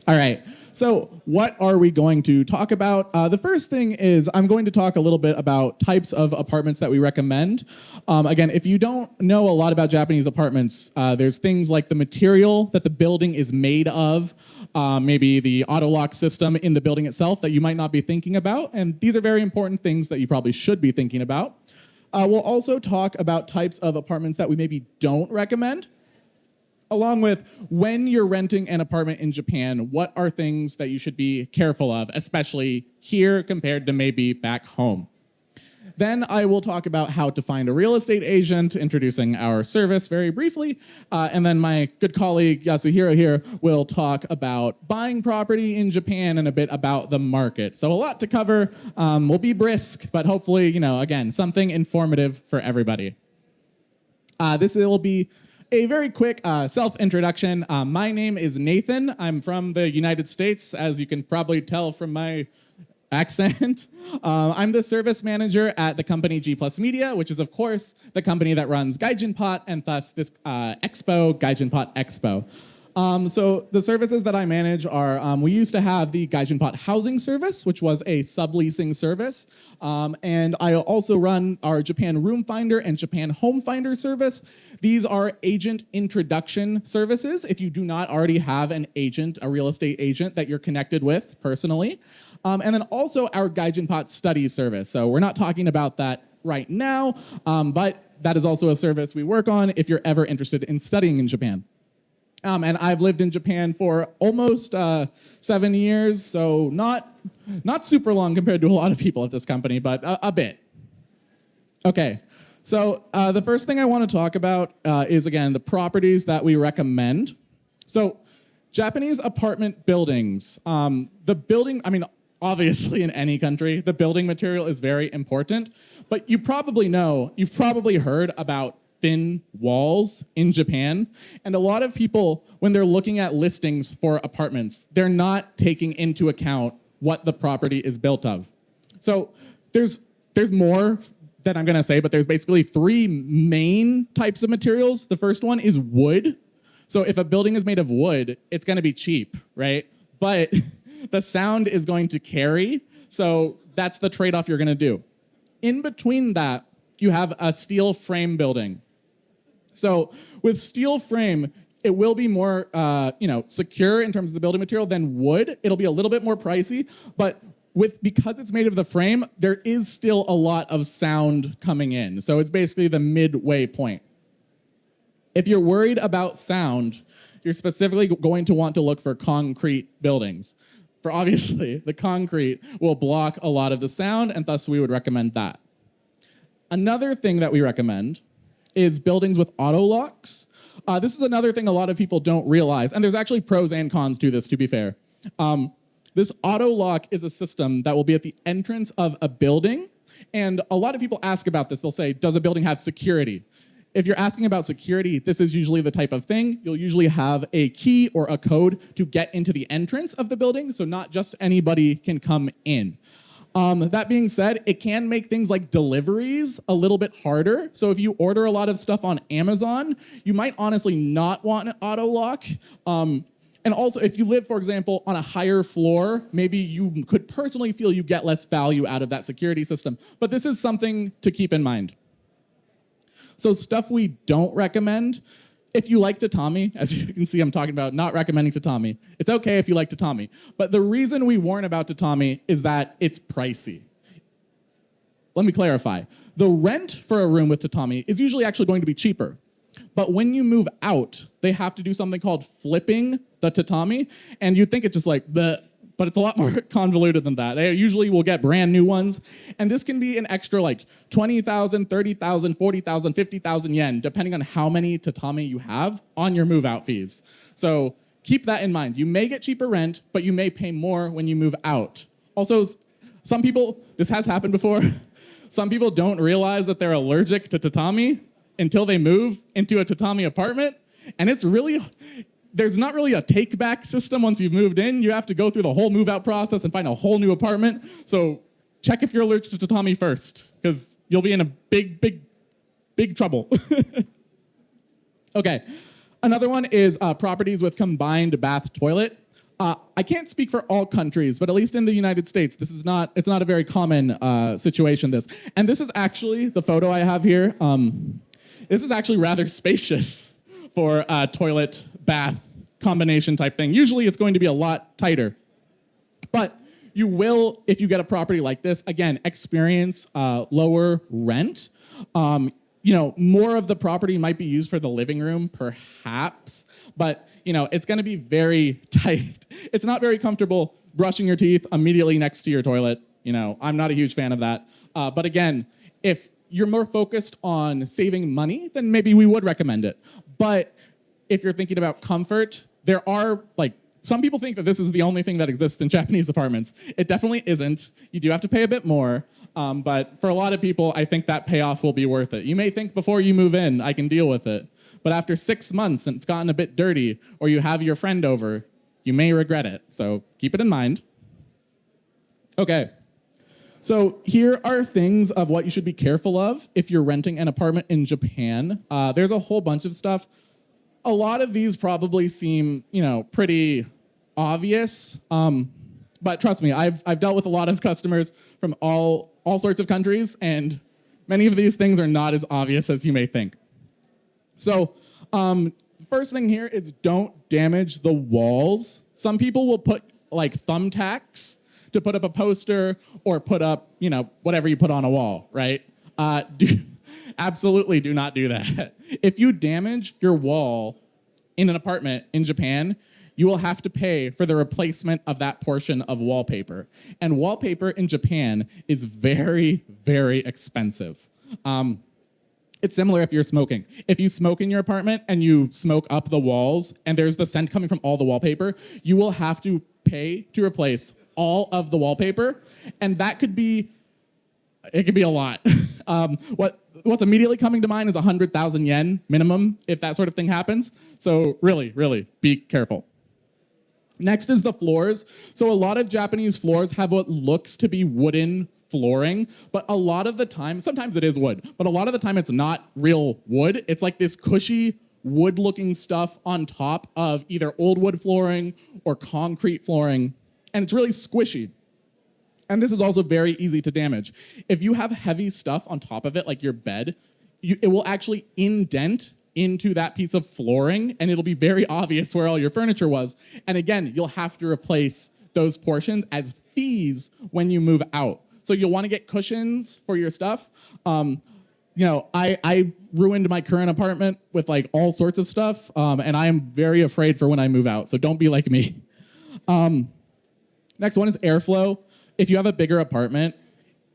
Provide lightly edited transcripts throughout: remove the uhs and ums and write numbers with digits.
All right. So what are we going to talk about? The first thing is I'm going to talk a little bit about types of apartments that we recommend. Again, if you don't know a lot about Japanese apartments, there's things like the material that the building is made of, maybe the auto lock system in the building itself that you might not be thinking about. And these are very important things that you probably should be thinking about. We'll also talk about types of apartments that we maybe don't recommend, along with when you're renting an apartment in Japan, what are things that you should be careful of, especially here compared to maybe back home. Then I will talk about how to find a real estate agent, introducing our service very briefly. And then my good colleague Yasuhiro here will talk about buying property in Japan and a bit about the market. So a lot to cover. We'll be brisk, but hopefully, again, something informative for everybody. This will be a very quick self-introduction. My name is Nathan. I'm from the United States, as you can probably tell from my accent. I'm the service manager at the company G Plus Media, which is, of course, the company that runs Gaijin Pot and thus this expo, Gaijin Pot Expo. So the services that I manage are, we used to have the Gaijin Pot housing service, which was a subleasing service. And I also run our Japan RoomFinder and Japan HomeFinder service. These are agent introduction services if you do not already have an agent, a real estate agent that you're connected with personally. And then also our Gaijin Pot study service. So we're not talking about that right now, but that is also a service we work on if you're ever interested in studying in Japan. And I've lived in Japan for almost 7 years, so not super long compared to a lot of people at this company, but a bit. Okay, so the first thing I want to talk about is, again, the properties that we recommend. So Japanese apartment buildings, obviously in any country, the building material is very important, but you've probably heard about thin walls in Japan. And a lot of people, when they're looking at listings for apartments, they're not taking into account what the property is built of. So there's more that I'm gonna say, but there's basically 3 main types of materials. The first one is wood. So if a building is made of wood, it's gonna be cheap, right? But the sound is going to carry, so that's the trade-off you're gonna do. In between that, you have a steel frame building. So with steel frame, it will be more secure in terms of the building material than wood. It'll be a little bit more pricey, but because it's made of the frame, there is still a lot of sound coming in. So it's basically the midway point. If you're worried about sound, you're specifically going to want to look for concrete buildings. For obviously, the concrete will block a lot of the sound, and thus we would recommend that. Another thing that we recommend is buildings with auto locks. This is another thing a lot of people don't realize, and there's actually pros and cons to this, to be fair. This auto lock is a system that will be at the entrance of a building, and a lot of people ask about this. They'll say, does a building have security? If you're asking about security, this is usually the type of thing. You'll usually have a key or a code to get into the entrance of the building, so not just anybody can come in. That being said, it can make things like deliveries a little bit harder. So if you order a lot of stuff on Amazon, you might honestly not want an auto lock. And also, if you live, for example, on a higher floor, maybe you could personally feel you get less value out of that security system. But this is something to keep in mind. So stuff we don't recommend. If you like tatami, as you can see, I'm talking about not recommending tatami. It's okay if you like tatami. But the reason we warn about tatami is that it's pricey. Let me clarify. The rent for a room with tatami is usually actually going to be cheaper. But when you move out, they have to do something called flipping the tatami. And you'd think it's just like, bleh, but it's a lot more convoluted than that. They usually will get brand new ones. And this can be an extra like 20,000, 30,000, 40,000, 50,000 yen, depending on how many tatami you have on your move out fees. So keep that in mind. You may get cheaper rent, but you may pay more when you move out. Also, some people, this has happened before, some people don't realize that they're allergic to tatami until they move into a tatami apartment. And it's really, there's not really a take-back system once you've moved in. You have to go through the whole move-out process and find a whole new apartment. So check if you're allergic to tatami first, because you'll be in a big trouble. Okay, another one is properties with combined bath toilet. I can't speak for all countries, but at least in the United States, it's not a very common situation, this. And this is actually the photo I have here. This is actually rather spacious for a toilet, bath combination type thing. Usually it's going to be a lot tighter. But you will, if you get a property like this, again, experience lower rent. More of the property might be used for the living room, perhaps, but it's going to be very tight. It's not very comfortable brushing your teeth immediately next to your toilet. I'm not a huge fan of that. But again, if you're more focused on saving money, then maybe we would recommend it. But if you're thinking about comfort, there are some people think that this is the only thing that exists in Japanese apartments. It definitely isn't. You do have to pay a bit more. But for a lot of people, I think that payoff will be worth it. You may think before you move in, I can deal with it. But after 6 months and it's gotten a bit dirty, or you have your friend over, you may regret it. So keep it in mind. Okay. So here are things of what you should be careful of if you're renting an apartment in Japan. There's a whole bunch of stuff. A lot of these probably seem, pretty obvious. But trust me, I've dealt with a lot of customers from all sorts of countries, and many of these things are not as obvious as you may think. So first thing here is don't damage the walls. Some people will put thumbtacks to put up a poster or put up, whatever you put on a wall, right? Absolutely do not do that. If you damage your wall in an apartment in Japan, you will have to pay for the replacement of that portion of wallpaper. And wallpaper in Japan is very, very expensive. It's similar if you're smoking. If you smoke in your apartment and you smoke up the walls and there's the scent coming from all the wallpaper, you will have to pay to replace all of the wallpaper. And that could be a lot. What's immediately coming to mind is 100,000 yen minimum if that sort of thing happens. So really, really be careful. Next is the floors. So a lot of Japanese floors have what looks to be wooden flooring, but a lot of the time, sometimes it is wood, but a lot of the time it's not real wood. It's like this cushy wood-looking stuff on top of either old wood flooring or concrete flooring, and it's really squishy. And this is also very easy to damage. If you have heavy stuff on top of it, like your bed, it will actually indent into that piece of flooring, and it'll be very obvious where all your furniture was. And again, you'll have to replace those portions as fees when you move out. So you'll want to get cushions for your stuff. I ruined my current apartment with all sorts of stuff, and I am very afraid for when I move out. So don't be like me. Next one is airflow. If you have a bigger apartment,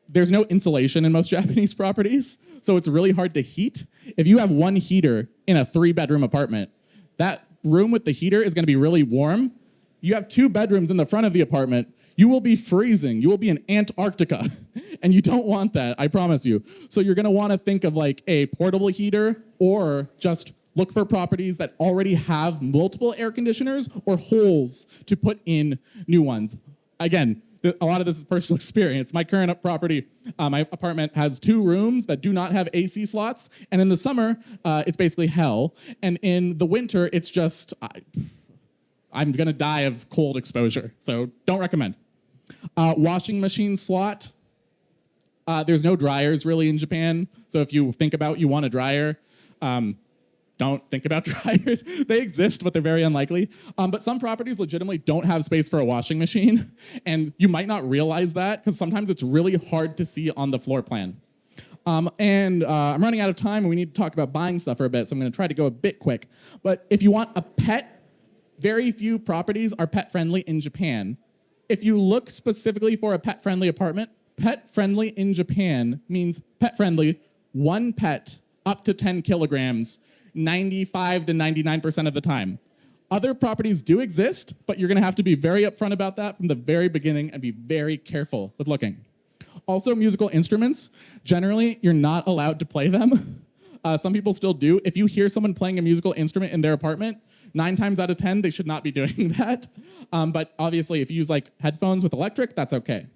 there's no insulation in most Japanese properties, so it's really hard to heat. If you have one heater in a 3-bedroom apartment, that room with the heater is going to be really warm. You have 2 bedrooms in the front of the apartment, you will be freezing. You will be in Antarctica, and you don't want that, I promise you. So you're going to want to think of a portable heater, or just look for properties that already have multiple air conditioners or holes to put in new ones. Again, a lot of this is personal experience. My current property, my apartment has 2 rooms that do not have AC slots, and in the summer, it's basically hell, and in the winter, it's just, I'm gonna die of cold exposure, so don't recommend. Washing machine slot, there's no dryers really in Japan, so if you think about you want a dryer, don't think about dryers. They exist, but they're very unlikely. But some properties legitimately don't have space for a washing machine, and you might not realize that because sometimes it's really hard to see on the floor plan. I'm running out of time, and we need to talk about buying stuff for a bit, so I'm going to try to go a bit quick. But if you want a pet, very few properties are pet-friendly in Japan. If you look specifically for a pet-friendly apartment, pet-friendly in Japan means pet-friendly, 1 pet up to 10 kilograms, 95 to 99% of the time. Other properties do exist, but you're going to have to be very upfront about that from the very beginning and be very careful with looking. Also, musical instruments. Generally, you're not allowed to play them. Some people still do. If you hear someone playing a musical instrument in their apartment, 9 times out of 10, they should not be doing that. But obviously, if you use headphones with electric, that's okay.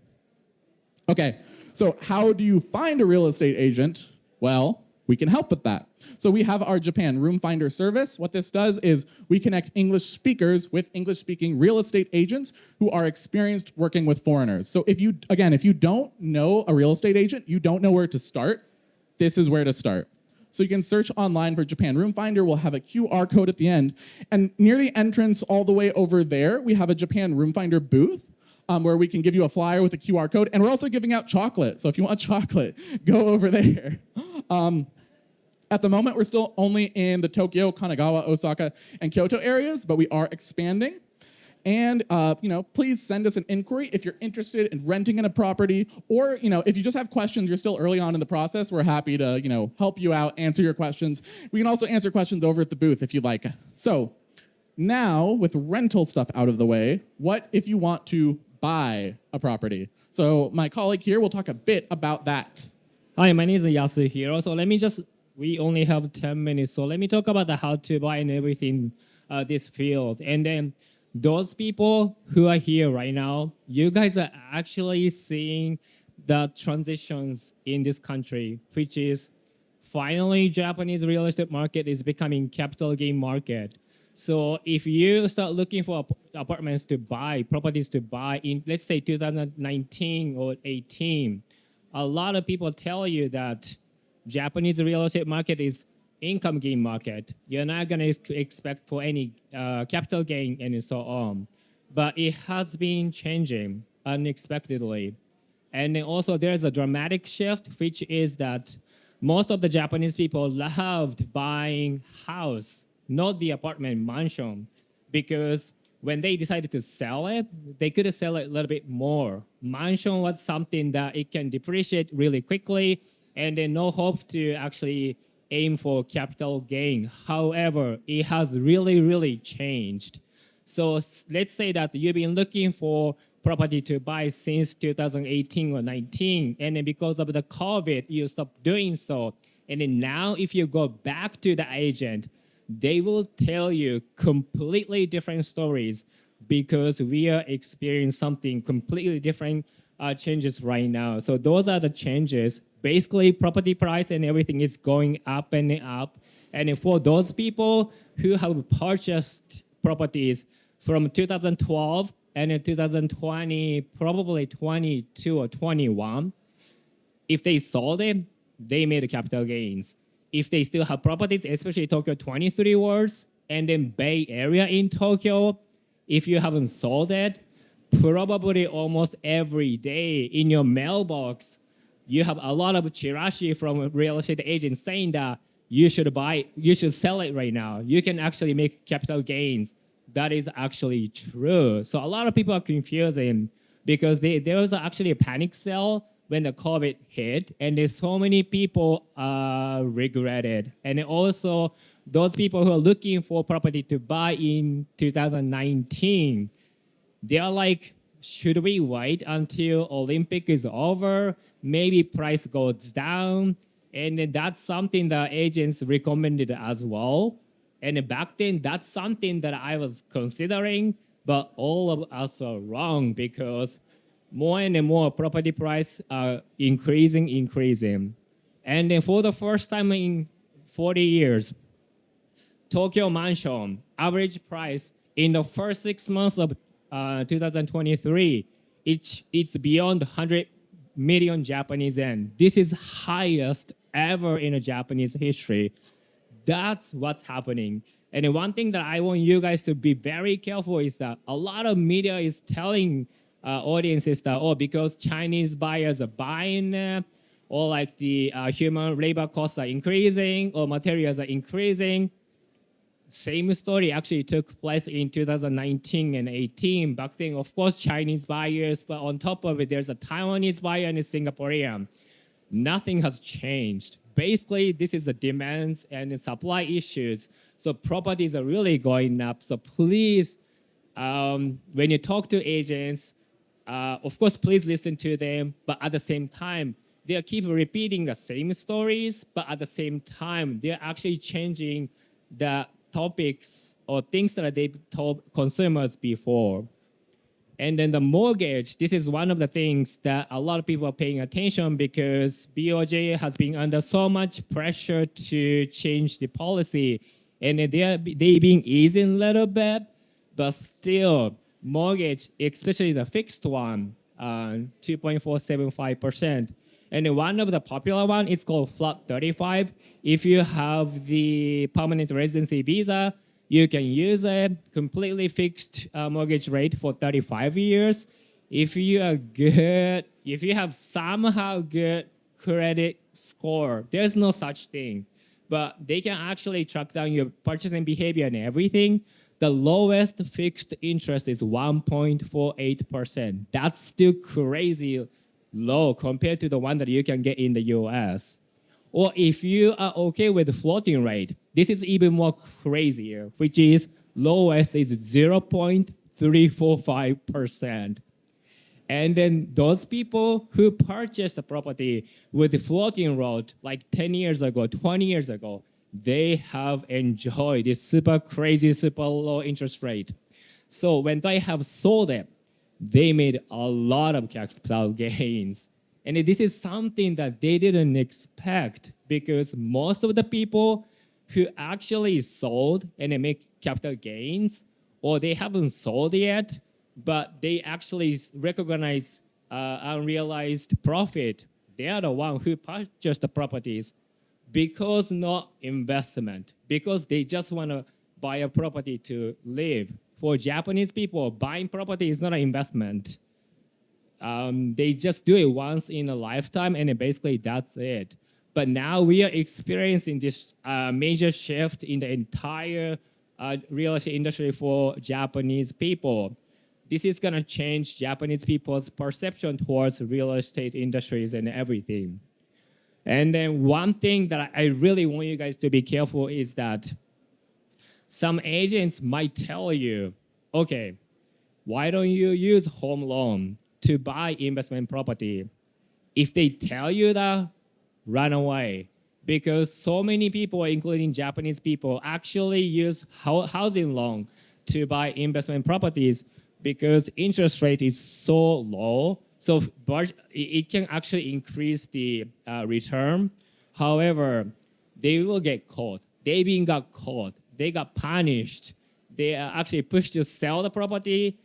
Okay, so how do you find a real estate agent? Well, we can help with that. So we have our Japan RoomFinder service. What this does is we connect English speakers with English-speaking real estate agents who are experienced working with foreigners. So if you don't know a real estate agent, you don't know where to start, this is where to start. So you can search online for Japan RoomFinder. We'll have a QR code at the end. And near the entrance all the way over there, we have a Japan RoomFinder booth where we can give you a flyer with a QR code. And we're also giving out chocolate. So if you want chocolate, go over there. At the moment, we're still only in the Tokyo, Kanagawa, Osaka, and Kyoto areas, but we are expanding. And please send us an inquiry if you're interested in renting in a property, or if you just have questions, you're still early on in the process. We're happy to help you out, answer your questions. We can also answer questions over at the booth if you'd like. So now, with rental stuff out of the way, what if you want to buy a property? So my colleague here will talk a bit about that. Hi, my name is Yasuhiro. So we only have 10 minutes, so let me talk about the how to buy and everything, this field. And then those people who are here right now, you guys are actually seeing the transitions in this country, which is finally Japanese real estate market is becoming capital gain market. So if you start looking for apartments to buy, properties to buy in, let's say 2019 or 18, a lot of people tell you that Japanese real estate market is income gain market. You're not going to expect for any capital gain and so on. But it has been changing unexpectedly. And then also there's a dramatic shift, which is that most of the Japanese people loved buying house, not the apartment mansion, because when they decided to sell it, they could sell it a little bit more. Mansion was something that it can depreciate really quickly, and then no hope to actually aim for capital gain. However, it has really, really changed. So let's say that you've been looking for property to buy since 2018 or 19, and then because of the COVID, you stopped doing so. And then now if you go back to the agent, they will tell you completely different stories because we are experiencing something completely different changes right now. So those are the changes. Basically, property price and everything is going up and up. And for those people who have purchased properties from 2012 and 2020, probably 22 or 21, if they sold it, they made capital gains. If they still have properties, especially Tokyo 23 wards and then Bay Area in Tokyo, if you haven't sold it, probably almost every day in your mailbox, you have a lot of chirashi from real estate agents saying that you should sell it right now. You can actually make capital gains. That is actually true. So a lot of people are confusing because there was actually a panic sale when the COVID hit, and there's so many people regretted. And also those people who are looking for property to buy in 2019, they are like, should we wait until Olympic is over? Maybe price goes down. And that's something that agents recommended as well. And back then, that's something that I was considering, but all of us are wrong because more and more property price are increasing. And then for the first time in 40 years, Tokyo mansion average price in the first 6 months of 2023, it's beyond 100 million Japanese yen. This is highest ever in a Japanese history. That's what's happening. And one thing that I want you guys to be very careful is that a lot of media is telling audiences that, because Chinese buyers are buying, or like the human labor costs are increasing, or materials are increasing. Same story actually took place in 2019 and 18. Back then, of course, Chinese buyers, but on top of it, there's a Taiwanese buyer and a Singaporean. Nothing has changed. Basically, this is the demands and the supply issues. So properties are really going up. So please, when you talk to agents, of course, please listen to them. But at the same time, they keep repeating the same stories. But at the same time, they're actually changing the topics or things that they told consumers before. And then the mortgage, this is one of the things that a lot of people are paying attention because BOJ has been under so much pressure to change the policy. And they being easing a little bit, but still mortgage, especially the fixed one, 2.475%. And one of the popular one, it's called Flat 35. If you have the permanent residency visa, you can use a completely fixed mortgage rate for 35 years. If you are good, if you have somehow good credit score, there's no such thing. But they can actually track down your purchasing behavior and everything. The lowest fixed interest is 1.48%. That's still crazy low compared to the one that you can get in the US. Or if you are okay with the floating rate, this is even more crazier, which is lowest is 0.345%. And then those people who purchased the property with the floating rate like 10 years ago, 20 years ago, they have enjoyed this super crazy, super low interest rate. So when they have sold it, they made a lot of capital gains. And this is something that they didn't expect because most of the people who actually sold and they make capital gains, or they haven't sold yet, but they actually recognize unrealized profit. They are the one who purchased the properties because not investment, because they just want to buy a property to live. For Japanese people, buying property is not an investment. They just do it once in a lifetime, and basically that's it. But now we are experiencing this major shift in the entire real estate industry for Japanese people. This is gonna change Japanese people's perception towards real estate industries and everything. And then one thing that I really want you guys to be careful is that some agents might tell you, okay, why don't you use home loan to buy investment property? If they tell you that, run away. Because so many people, including Japanese people, actually use housing loan to buy investment properties because interest rate is so low. So it can actually increase the return. However, they will get caught. They even got caught. They got punished. They are actually pushed to sell the property,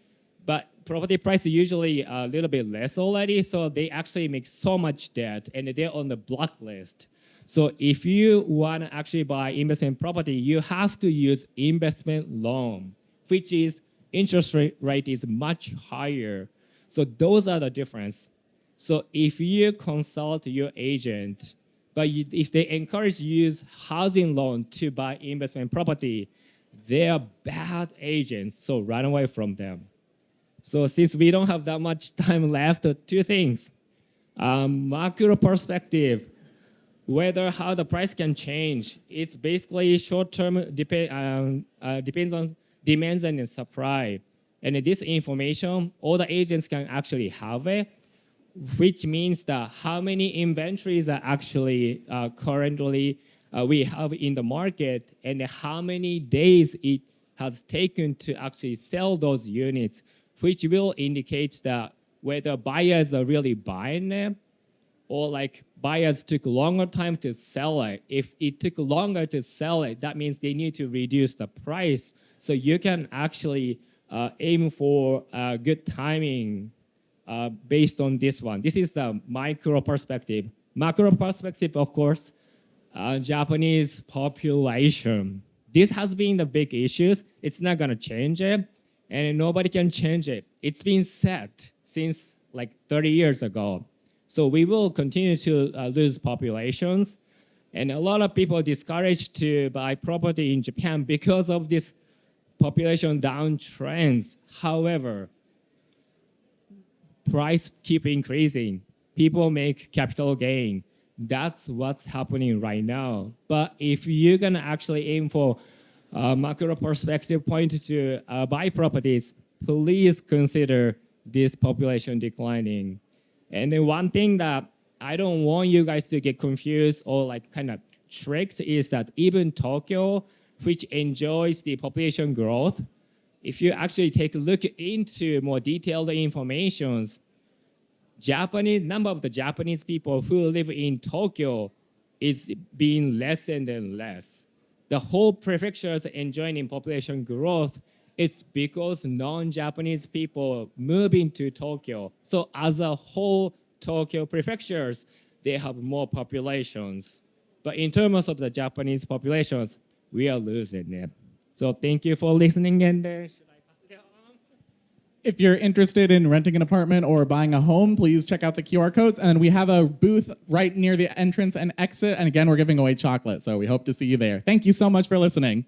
but property price is usually a little bit less already, so they actually make so much debt, and they're on the blacklist. So if you want to actually buy investment property, you have to use investment loan, which is interest rate is much higher. So those are the difference. So if you consult your agent, but if they encourage you to use housing loan to buy investment property, they are bad agents, so run away from them. So since we don't have that much time left, two things. Macro perspective, whether how the price can change. It's basically short-term, depends on demands and supply. And this information, all the agents can actually have it, which means that how many inventories are actually currently we have in the market and how many days it has taken to actually sell those units, which will indicate that whether buyers are really buying them or like buyers took longer time to sell it. If it took longer to sell it, that means they need to reduce the price. So you can actually aim for good timing based on this one. This is the micro perspective. Macro perspective, of course, Japanese population. This has been the big issues. It's not gonna change it, and nobody can change it. It's been set since like 30 years ago. So we will continue to lose populations, and a lot of people are discouraged to buy property in Japan because of this population downtrends. However, price keep increasing. People make capital gain. That's what's happening right now. But if you're gonna actually aim for a macro perspective point to buy properties, please consider this population declining. And then one thing that I don't want you guys to get confused or like kind of tricked is that even Tokyo, which enjoys the population growth, if you actually take a look into more detailed informations, number of the Japanese people who live in Tokyo is being less and less. The whole prefecture is enjoying population growth. It's because non-Japanese people moving to Tokyo. So as a whole, Tokyo prefectures, they have more populations. But in terms of the Japanese populations, we are losing it. So thank you for listening, and should I pass it on? If you're interested in renting an apartment or buying a home, please check out the QR codes. And we have a booth right near the entrance and exit. And again, we're giving away chocolate, so we hope to see you there. Thank you so much for listening.